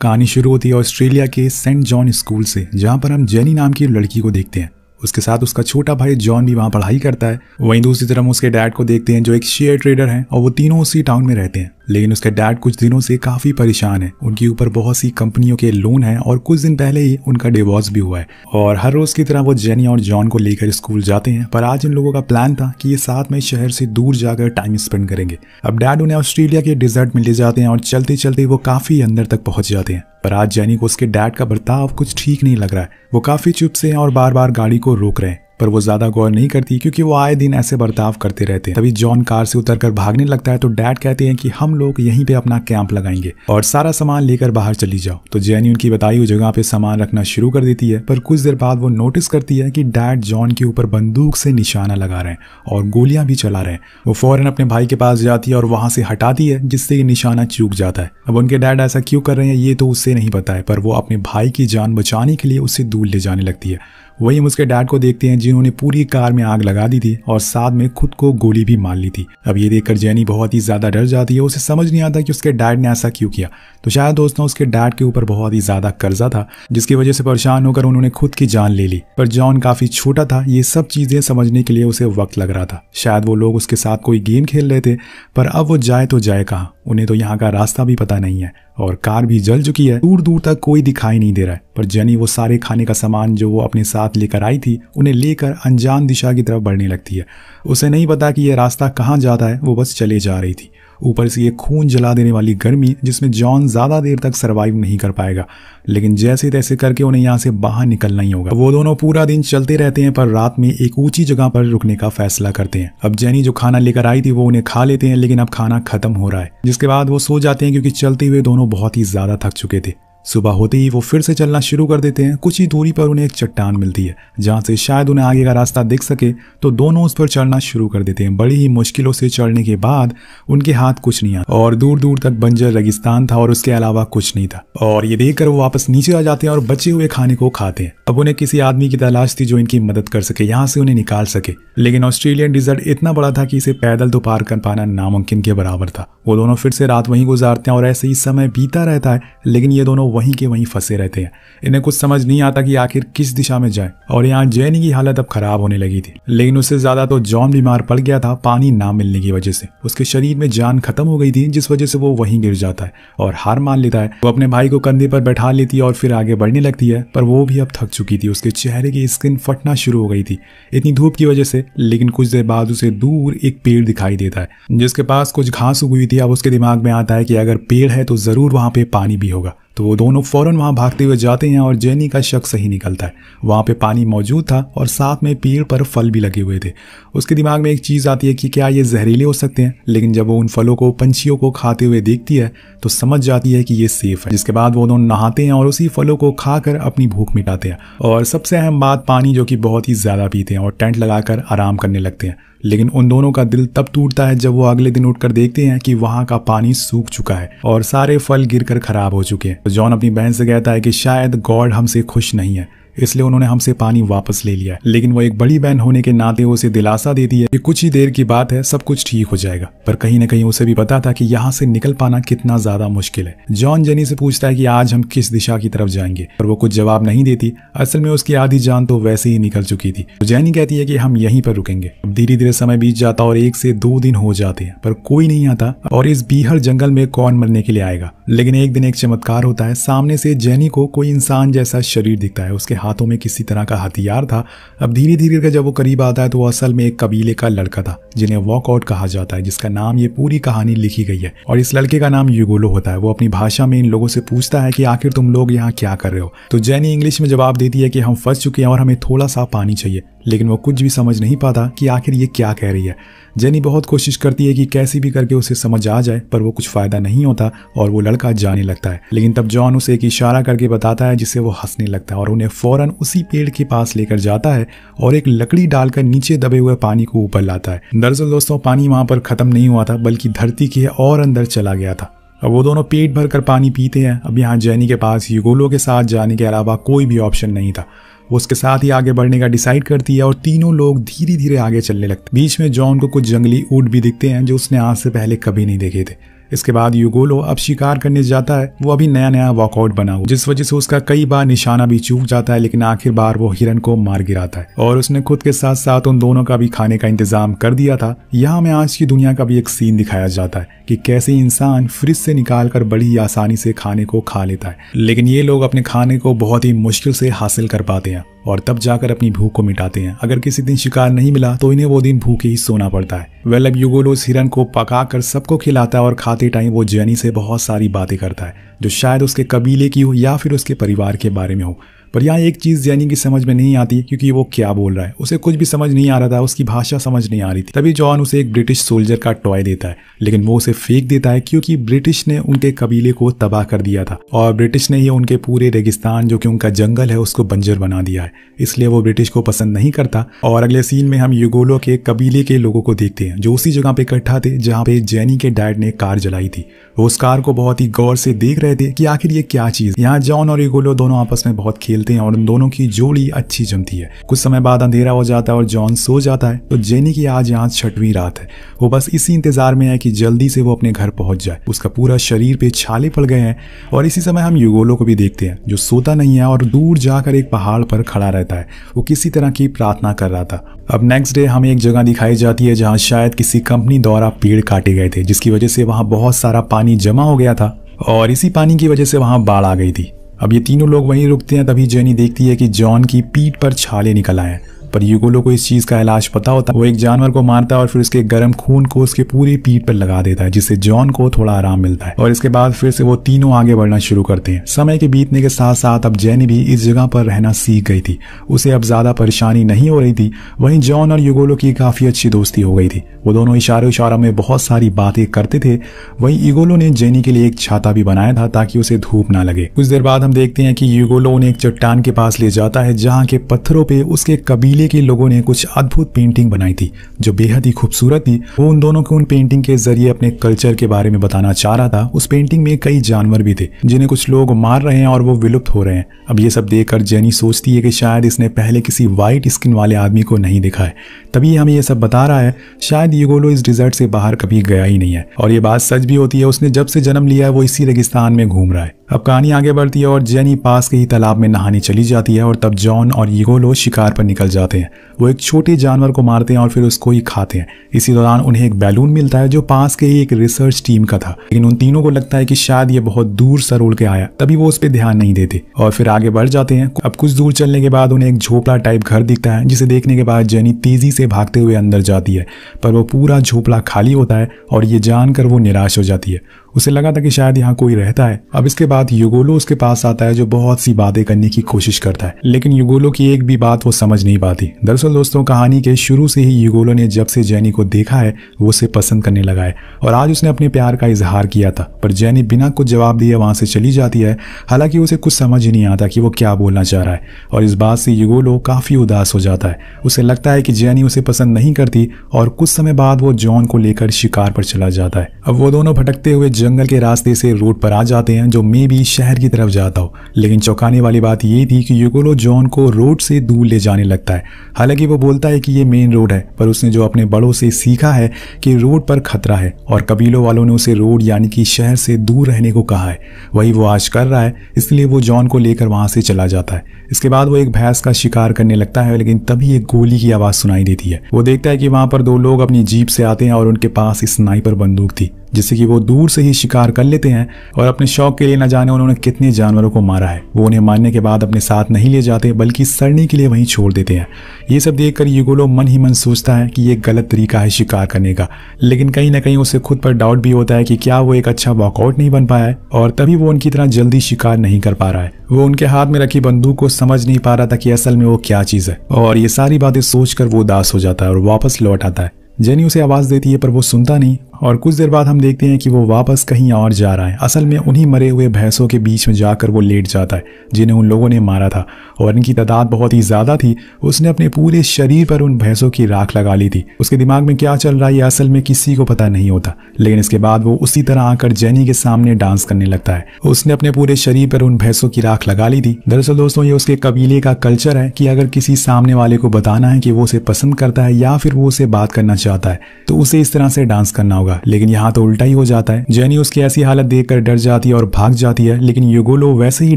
कहानी शुरू होती है ऑस्ट्रेलिया के सेंट जॉन स्कूल से, जहाँ पर हम जेनी नाम की लड़की को देखते हैं। उसके साथ उसका छोटा भाई जॉन भी वहाँ पढ़ाई करता है। वहीं दूसरी तरफ उसके डैड को देखते हैं जो एक शेयर ट्रेडर हैं और वो तीनों उसी टाउन में रहते हैं। लेकिन उसके डैड कुछ दिनों से काफ़ी परेशान है। उनके ऊपर बहुत सी कंपनियों के लोन हैं और कुछ दिन पहले ही उनका डिवोर्स भी हुआ है। और हर रोज़ की तरह वो जेनी और जॉन को लेकर स्कूल जाते हैं, पर आज इन लोगों का प्लान था कि ये साथ में शहर से दूर जाकर टाइम स्पेंड करेंगे। अब डैड उन्हें ऑस्ट्रेलिया के डिजर्ट में ले जाते हैं और चलते चलते वो काफ़ी अंदर तक पहुंच जाते हैं। पर आज जेनी को उसके डैड का बर्ताव कुछ ठीक नहीं लग रहा है। वो काफ़ी चुप से हैं और बार बार गाड़ी को रोक रहे हैं, पर वो ज्यादा गौर नहीं करती क्योंकि वो आए दिन ऐसे बर्ताव करते रहते हैं। तभी जॉन कार से उतरकर भागने लगता है तो डैड कहते हैं कि हम लोग यहीं पे अपना कैंप लगाएंगे और सारा सामान लेकर बाहर चली जाओ। तो जेनी उनकी बताई हुई जगह पे सामान रखना शुरू कर देती है, पर कुछ देर बाद वो नोटिस करती है कि डैड जॉन के ऊपर बंदूक से निशाना लगा रहे हैं और गोलियां भी चला रहे हैं। वो फौरन अपने भाई के पास जाती है और वहां से हटाती है, जिससे ये निशाना चूक जाता है। अब उनके डैड ऐसा क्यों कर रहे हैं ये तो उससे नहीं पता है, पर वो अपने भाई की जान बचाने के लिए उसे दूर ले जाने लगती है। वहीं हम उसके डैड को देखते हैं जिन्होंने पूरी कार में आग लगा दी थी और साथ में खुद को गोली भी मार ली थी। अब ये देखकर जेनी बहुत ही ज्यादा डर जाती है। उसे समझ नहीं आता कि उसके डैड ने ऐसा क्यों किया। तो शायद दोस्तों उसके डैड के ऊपर बहुत ही ज्यादा कर्जा था, जिसकी वजह से परेशान होकर उन्होंने खुद की जान ले ली। पर जॉन काफी छोटा था, ये सब चीजें समझने के लिए उसे वक्त लग रहा था। शायद वो लोग उसके साथ कोई गेम खेल रहे थे, पर अब वो जाए तो जाए कहाँ। उन्हें तो यहाँ का रास्ता भी पता नहीं है और कार भी जल चुकी है। दूर दूर तक कोई दिखाई नहीं दे रहा है। पर जेनी वो सारे खाने का सामान जो वो अपने साथ लेकर आई थी उन्हें लेकर अनजान दिशा की तरफ बढ़ने लगती है। उसे नहीं पता कि यह रास्ता कहाँ जाता है, वो बस चले जा रही थी। ऊपर से ये खून जला देने वाली गर्मी जिसमें जॉन ज्यादा देर तक सरवाइव नहीं कर पाएगा, लेकिन जैसे तैसे करके उन्हें यहाँ से बाहर निकलना ही होगा। वो दोनों पूरा दिन चलते रहते हैं, पर रात में एक ऊंची जगह पर रुकने का फैसला करते हैं। अब जेनी जो खाना लेकर आई थी वो उन्हें खा लेते हैं, लेकिन अब खाना खत्म हो रहा है, जिसके बाद वो सो जाते हैं क्योंकि चलते हुए दोनों बहुत ही ज्यादा थक चुके थे। सुबह होते ही वो फिर से चलना शुरू कर देते हैं। कुछ ही दूरी पर उन्हें एक चट्टान मिलती है जहां से शायद उन्हें आगे का रास्ता दिख सके, तो दोनों उस पर चढ़ना शुरू कर देते हैं। बड़ी ही मुश्किलों से चढ़ने के बाद उनके हाथ कुछ नहीं आता और दूर दूर तक बंजर रेगिस्तान था और उसके अलावा कुछ नहीं था। और ये देखकर वो वापस नीचे आ जाते हैं और बचे हुए खाने को खाते हैं। अब उन्हें किसी आदमी की तलाश थी जो इनकी मदद कर सके, यहाँ से उन्हें निकाल सके। लेकिन ऑस्ट्रेलियन डिजर्ट इतना बड़ा था कि इसे पैदल तो पार कर पाना नामुमकिन के बराबर था। वो दोनों फिर से रात वहीं गुजारते हैं और ऐसे ही समय बीता रहता है, लेकिन ये दोनों वहीं के वहीं फंसे रहते हैं। इन्हें कुछ समझ नहीं आता कि आखिर किस दिशा में जाए। और यहाँ जेनी की हालत अब खराब होने लगी थी, लेकिन उससे ज्यादा तो जॉन बीमार पड़ गया था पानी ना मिलने की वजह से। उसके शरीर में जान खत्म हो गई थी, जिस वजह से वो वहीं गिर जाता है और हार मान लेता है। वो अपने भाई को कंधे पर बैठा लेती है और फिर आगे बढ़ने लगती है, पर वो भी अब थक चुकी थी। उसके चेहरे की स्किन फटना शुरू हो गई थी इतनी धूप की वजह से। लेकिन कुछ देर बाद उसे दूर एक पेड़ दिखाई देता है जिसके पास कुछ घास उगी हुई थी। अब उसके दिमाग में आता है कि अगर पेड़ है तो जरूर वहां पे पानी भी होगा। तो वो दोनों फौरन वहां भागते हुए जाते हैं और जेनी का शक सही निकलता है। वहां पे पानी मौजूद था और साथ में पेड़ पर फल भी लगे हुए थे। उसके दिमाग में एक चीज आती है कि क्या ये जहरीले हो सकते हैं, लेकिन जब वो उन फलों को पंछियों को खाते हुए देखती है तो समझ जाती है कि ये सेफ है। जिसके बाद वो दोनों नहाते हैं और उसी फलों को खाकर अपनी भूख मिटाते हैं। और सबसे अहम बात, पानी जो कि बहुत ही ज्यादा पीते हैं और टेंट लगाकर आराम करने लगते हैं। लेकिन उन दोनों का दिल तब टूटता है जब वो अगले दिन उठकर देखते हैं कि वहां का पानी सूख चुका है और सारे फल गिरकर खराब हो चुके हैं। तो जॉन अपनी बहन से कहता है कि शायद गॉड हमसे खुश नहीं है, इसलिए उन्होंने हमसे पानी वापस ले लिया है। लेकिन वो एक बड़ी बहन होने के नाते उसे दिलासा देती है कि कुछ ही देर की बात है, सब कुछ ठीक हो जाएगा। पर कहीं न कहीं उसे भी पता था कि यहाँ से निकल पाना कितना ज्यादा मुश्किल है। जॉन जेनी से पूछता है कि आज हम किस दिशा की तरफ जाएंगे, पर वो कुछ जवाब नहीं देती। असल में उसकी आधी जान तो वैसे ही निकल चुकी थी। तो जेनी कहती है कि हम यहीं पर रुकेंगे। अब धीरे धीरे समय बीत जाता और 1 से 2 दिन हो जाते हैं, पर कोई नहीं आता। और इस बीहड़ जंगल में कौन मरने के लिए आएगा। लेकिन एक दिन एक चमत्कार होता है। सामने से जेनी को कोई इंसान जैसा शरीर दिखता है। उसके हाथों में किसी तरह का हथियार था। अब धीरे धीरे जब वो करीब आता है तो वो असल में एक कबीले का लड़का था जिन्हें वॉकआउट कहा जाता है, जिसका नाम ये पूरी कहानी लिखी गई है। और इस लड़के का नाम युगोलो होता है। वो अपनी भाषा में इन लोगों से पूछता है कि आखिर तुम लोग यहाँ क्या कर रहे हो। तो जेनी इंग्लिश में जवाब देती है कि हम फंस चुके हैं और हमें थोड़ा सा पानी चाहिए। लेकिन वो कुछ भी समझ नहीं पाता कि आखिर ये क्या कह रही है। जेनी बहुत कोशिश करती है कि कैसी भी करके उसे समझ आ जाए, पर वो कुछ फायदा नहीं होता और वो लड़का जाने लगता है। लेकिन तब जॉन उसे एक इशारा करके बताता है जिससे वो हंसने लगता है और उन्हें फौरन उसी पेड़ के पास लेकर जाता है और एक लकड़ी डालकर नीचे दबे हुए पानी को ऊपर लाता है। दरअसल दोस्तों पानी वहां पर खत्म नहीं हुआ था, बल्कि धरती के और अंदर चला गया था। अब वो दोनों पेट भर कर पानी पीते हैं। अब यहाँ जेनी के पास युगोलो के साथ जाने के अलावा कोई भी ऑप्शन नहीं था। वो उसके साथ ही आगे बढ़ने का डिसाइड करती है और तीनों लोग धीरे धीरे आगे चलने लगते। बीच में जॉन को कुछ जंगली ऊंट भी दिखते हैं जो उसने आज से पहले कभी नहीं देखे थे। इसके बाद यूगोलो अब शिकार करने जाता है। वो अभी नया नया वॉकआउट बना हुआ, जिस वजह से उसका कई बार निशाना भी चूक जाता है, लेकिन आखिर बार वो हिरन को मार गिराता है। और उसने खुद के साथ साथ उन दोनों का भी खाने का इंतजाम कर दिया था। यहाँ हमें आज की दुनिया का भी एक सीन दिखाया जाता है कि कैसे इंसान फ्रिज से निकालकर बड़ी आसानी से खाने को खा लेता है, लेकिन ये लोग अपने खाने को बहुत ही मुश्किल से हासिल कर पाते हैं और तब जाकर अपनी भूख को मिटाते हैं। अगर किसी दिन शिकार नहीं मिला तो इन्हें वो दिन भूखे ही सोना पड़ता है। अब यूगोलो उस हिरन को पकाकर सबको खिलाता है और खाते टाइम वो जेनी से बहुत सारी बातें करता है, जो शायद उसके कबीले की हो या फिर उसके परिवार के बारे में हो। पर यहाँ एक चीज़ जेनी की समझ में नहीं आती, क्योंकि वो क्या बोल रहा है उसे कुछ भी समझ नहीं आ रहा था, उसकी भाषा समझ नहीं आ रही थी। तभी जॉन उसे एक ब्रिटिश सोल्जर का टॉय देता है, लेकिन वो उसे फेंक देता है, क्योंकि ब्रिटिश ने उनके कबीले को तबाह कर दिया था और ब्रिटिश ने ही उनके पूरे रेगिस्तान जो कि उनका जंगल है उसको बंजर बना दिया है, इसलिए वो ब्रिटिश को पसंद नहीं करता। और अगले सीन में हम यूगोलो के कबीले के लोगों को देखते हैं, जो उसी जगह पे इकट्ठा थे जहाँ पे जेनी के डैड ने कार जलाई थी। वो उस कार को बहुत ही गौर से देख रहे थे कि आखिर ये क्या चीज। यहाँ जॉन और यूगोलो दोनों आपस में बहुत खेलते हैं और उन दोनों की जोड़ी अच्छी जमती है। कुछ समय बाद अंधेरा हो जाता है और जॉन सो जाता है। तो जेनी की आज यहाँ 6वीं रात है। वो बस इसी इंतजार में है कि जल्दी से वो अपने घर पहुंच जाए। उसका पूरा शरीर पे छाले पड़ गए हैं। और इसी समय हम यूगोलो को भी देखते हैं, जो सोता नहीं है और दूर जाकर एक पहाड़ पर खड़ा रहता है। वो किसी तरह की प्रार्थना कर रहा था। अब नेक्स्ट डे हमें एक जगह दिखाई जाती है जहाँ शायद किसी कंपनी द्वारा पेड़ काटे गए थे, जिसकी वजह से वहाँ बहुत सारा पानी जमा हो गया था और इसी पानी की वजह से वहाँ बाढ़ आ गई थी। अब ये तीनों लोग वहीं रुकते हैं। तभी जेनी देखती है कि जॉन की पीठ पर छाले निकल आए हैं, पर यूगोलो को इस चीज का इलाज पता होता है। वो एक जानवर को मारता है और फिर उसके गर्म खून को उसके पूरी पीठ पर लगा देता है, जिससे जॉन को थोड़ा आराम मिलता है। और इसके बाद फिर से वो तीनों आगे बढ़ना शुरू करते हैं। समय के बीतने के साथ साथ अब जेनी भी इस जगह पर रहना सीख गई थी। उसे अब ज्यादा परेशानी नहीं हो रही थी। वहीं जॉन और यूगोलो की काफी अच्छी दोस्ती हो गई थी। वो दोनों इशारों में बहुत सारी बातें करते थे। वहीं यूगोलो ने जेनी के लिए एक छाता भी बनाया था ताकि उसे धूप ना लगे। कुछ देर बाद हम देखते हैं कि यूगोलो उन्हें एक चट्टान के पास ले जाता है, जहाँ के पत्थरों पे उसके कबीले के लोगों ने कुछ अद्भुत पेंटिंग बनाई थी जो बेहद ही खूबसूरत थी। वो उन दोनों को उन पेंटिंग के जरिए अपने कल्चर के बारे में बताना चाह रहा था। उस पेंटिंग में कई जानवर भी थे जिन्हें कुछ लोग मार रहे हैं और वो विलुप्त हो रहे हैं। अब ये सब देखकर जेनी सोचती है कि शायद इसने पहले किसी व्हाइट स्किन वाले आदमी को नहीं देखा है, तभी हमें ये सब बता रहा है। शायद यूगोलो इस डिजर्ट से बाहर कभी गया ही नहीं है और ये बात सच भी होती है। उसने जब से जन्म लिया है वो इसी रेगिस्तान में घूम रहा है। अब कहानी आगे बढ़ती है और जेनी पास के ही तालाब में नहाने चली जाती है और तब जॉन और यूगोलो शिकार पर निकल जाते हैं। वो एक छोटे जानवर को मारते हैं और फिर उसको ही खाते हैं। इसी दौरान उन्हें एक बैलून मिलता है जो पास के ही एक रिसर्च टीम का था, लेकिन उन तीनों को लगता है कि शायद ये बहुत दूर सर उड़ के आया, तभी वो उस पर ध्यान नहीं देते और फिर आगे बढ़ जाते हैं। अब कुछ दूर चलने के बाद उन्हें एक झोपड़ा टाइप घर दिखता है, जिसे देखने के बाद जेनी तेजी से भागते हुए अंदर जाती है, पर वो पूरा झोपड़ा खाली होता है और ये जानकर वो निराश हो जाती है। उसे लगा था कि शायद यहाँ कोई रहता है। अब इसके बाद यूगोलो उसके पास आता है, जो बहुत सी बातें करने की कोशिश करता है, लेकिन यूगोलो की एक भी बात वो समझ नहीं पाती। दरअसल दोस्तों, कहानी के शुरू से ही यूगोलो ने जब से जेनी को देखा है वो उसे पसंद करने लगा है और आज उसने अपने प्यार का इजहार किया था, पर जेनी बिना कुछ जवाब दिए वहां से चली जाती है। हालांकि उसे कुछ समझ ही नहीं आता कि वो क्या बोलना चाह रहा है और इस बात से यूगोलो काफी उदास हो जाता है। उसे लगता है कि जेनी उसे पसंद नहीं करती और कुछ समय बाद वो जॉन को लेकर शिकार पर चला जाता है। अब वो दोनों भटकते हुए जंगल के रास्ते से रोड पर आ जाते हैं, जो मे भी शहर की तरफ जाता हो। लेकिन चौंकाने वाली बात ये थी कि यूगोलो जॉन को रोड से दूर ले जाने लगता है। हालांकि वो बोलता है कि ये मेन रोड है, पर उसने जो अपने बड़ों से सीखा है कि रोड पर खतरा है और कबीलों वालों ने उसे रोड यानी कि शहर से दूर रहने को कहा है, वही वो आज कर रहा है। इसलिए वो जॉन को लेकर वहां से चला जाता है। इसके बाद वो एक भैंस का शिकार करने लगता है, लेकिन तभी एक गोली की आवाज सुनाई देती है। वो देखता है कि वहां पर दो लोग अपनी जीप से आते हैं और उनके पास स्नाइपर बंदूक थी, जिससे कि वो दूर से ही शिकार कर लेते हैं और अपने शौक के लिए न जाने उन्होंने कितने जानवरों को मारा है। वो उन्हें मारने के बाद अपने साथ नहीं ले जाते, बल्कि सड़ने के लिए वहीं छोड़ देते हैं। ये सब देखकर यूगोलो मन ही मन सोचता है कि ये गलत तरीका है शिकार करने का, लेकिन कहीं ना कहीं उसे खुद पर डाउट भी होता है कि क्या वो एक अच्छा वॉकआउट नहीं बन पाया है और तभी वो उनकी तरह जल्दी शिकार नहीं कर पा रहा है। वो उनके हाथ में रखी बंदूक को समझ नहीं पा रहा था कि असल में वो क्या चीज है और ये सारी बातें सोचकर वो उदास हो जाता है और वापस लौट आता है। जेनी उसे आवाज देती है पर वो सुनता नहीं और कुछ देर बाद हम देखते हैं कि वो वापस कहीं और जा रहा है। असल में उन्हीं मरे हुए भैंसों के बीच में जाकर वो लेट जाता है जिन्हें उन लोगों ने मारा था और इनकी तादाद बहुत ही ज्यादा थी। उसने अपने पूरे शरीर पर उन भैंसों की राख लगा ली थी। उसके दिमाग में क्या चल रहा है ये असल में किसी को पता नहीं होता, लेकिन इसके बाद वो उसी तरह आकर जेनी के सामने डांस करने लगता है। उसने अपने पूरे शरीर पर उन भैंसों की राख लगा ली थी। दरअसल दोस्तों, ये उसके कबीले का कल्चर है कि अगर किसी सामने वाले को बताना है कि वो उसे पसंद करता है या फिर वो उसे बात करना चाहता है तो उसे इस तरह से डांस करना होगा। होगा, लेकिन यहाँ तो उल्टा ही हो जाता है। जेनी उसकी ऐसी हालत देखकर डर जाती है और भाग जाती है, लेकिन यूगोलो वैसे ही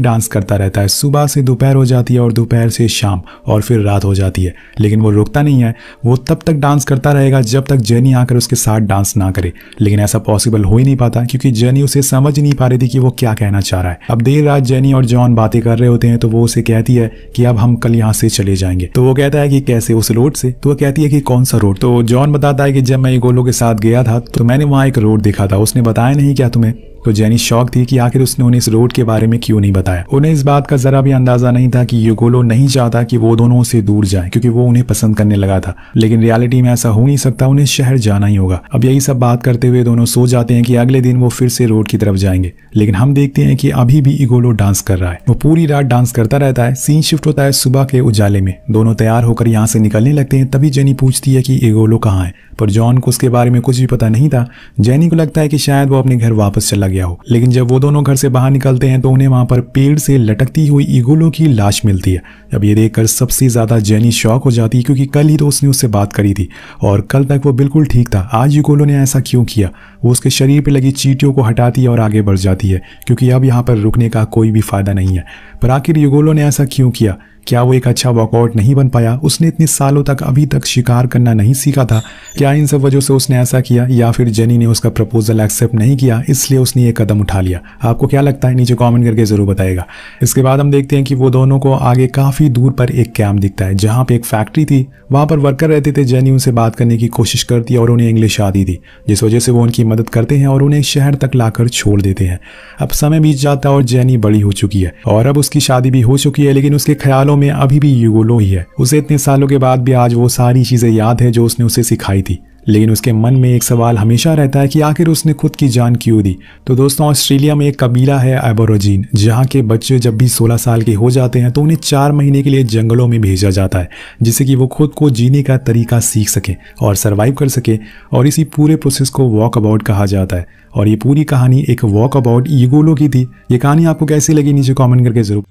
डांस करता रहता है। सुबह से दोपहर हो जाती है और दोपहर से शाम और फिर रात हो जाती है, लेकिन वो रुकता नहीं है। वो तब तक डांस करता रहेगा जब तक जेनी आकर उसके साथ डांस ना करे, लेकिन ऐसा पॉसिबल हो ही नहीं पाता क्योंकि जेनी उसे समझ नहीं पा रही थी कि वो क्या कहना चाह रहा है। अब देर रात जेनी और जॉन बातें कर रहे होते हैं तो वो उसे कहती है कि अब हम कल यहाँ से चले जाएंगे। तो वो कहता है कि कैसे, उस रोड से? तो वो कहती है कि कौन सा रोड? तो जॉन बताता है कि जब मैं यूगोलो के साथ गया था तो मैंने वहाँ एक रोड देखा था, उसने बताया नहीं क्या तुम्हें? तो जेनी शॉक थी कि आखिर उसने उन्हें इस रोड के बारे में क्यों नहीं बताया। उन्हें इस बात का जरा भी अंदाजा नहीं था कि यूगोलो नहीं चाहता कि वो दोनों से दूर जाए क्योंकि वो उन्हें पसंद करने लगा था, लेकिन रियलिटी में ऐसा हो नहीं सकता, उन्हें शहर जाना ही होगा। अब यही सब बात करते हुए दोनों सो जाते हैं कि अगले दिन वो फिर से रोड की तरफ जाएंगे, लेकिन हम देखते हैं कि अभी भी यूगोलो डांस कर रहा है। वो पूरी रात डांस करता रहता है। सीन शिफ्ट होता है सुबह के उजाले में। दोनों तैयार होकर यहाँ से निकलने लगते हैं। तभी जेनी पूछती है कि यूगोलो कहाँ है, पर जॉन को उसके बारे में कुछ भी पता नहीं था। जेनी को लगता है कि शायद वो अपने घर वापस चला गया हो, लेकिन जब वो दोनों घर से बाहर निकलते हैं तो उन्हें वहां पर पेड़ से लटकती हुई यूगोलो की लाश मिलती है। अब ये देखकर सबसे ज्यादा जेनी शॉक हो जाती है क्योंकि कल ही तो उसने उससे बात करी थी और कल तक वो बिल्कुल ठीक था। आज यूगोलो ने ऐसा क्यों किया? वो उसके शरीर पर लगी चींटियों को हटाती है और आगे बढ़ जाती है क्योंकि अब यहाँ पर रुकने का कोई भी फायदा नहीं है। पर आखिर यूगोलो ने ऐसा क्यों किया? क्या वो एक अच्छा वर्कआउट नहीं बन पाया? उसने इतने सालों तक अभी तक शिकार करना नहीं सीखा था? क्या इन सब वजह से उसने ऐसा किया, या फिर जेनी ने उसका प्रपोजल एक्सेप्ट नहीं किया इसलिए उसने ये कदम उठा लिया? आपको क्या लगता है नीचे कमेंट करके जरूर बताइएगा। इसके बाद हम देखते हैं कि वो दोनों को आगे काफी दूर पर एक कैंप दिखता है जहाँ पे एक फैक्ट्री थी, वहां पर वर्कर रहते थे। जेनी उनसे बात करने की कोशिश करती है और उन्हें इंग्लिश आती थी, जिस वजह से वो उनकी मदद करते हैं और उन्हें शहर तक लाकर छोड़ देते हैं। अब समय बीत जाता है और जेनी बड़ी हो चुकी है और अब उसकी शादी भी हो चुकी है, लेकिन उसके ख्यालों में अभी भी यूगोलो ही है। उसे इतने सालों के बाद भी आज वो सारी चीजें याद है जो उसने उसे सिखाई थी, लेकिन उसके मन में एक सवाल हमेशा रहता है कि आखिर उसने खुद की जान क्यों दी। तो दोस्तों, ऑस्ट्रेलिया में एक कबीला है एबोरिजिन, जहाँ के बच्चे जब भी 16 साल के हो जाते हैं तो उन्हें 4 महीने के लिए जंगलों में भेजा जाता है, जिससे कि वो खुद को जीने का तरीका सीख सके और सरवाइव कर सके, और इसी पूरे प्रोसेस को वॉक अबाउट कहा जाता है। और ये पूरी कहानी एक वॉक अबाउट यूगोलो की थी। ये कहानी आपको कैसी लगी नीचे कमेंट करके जरूर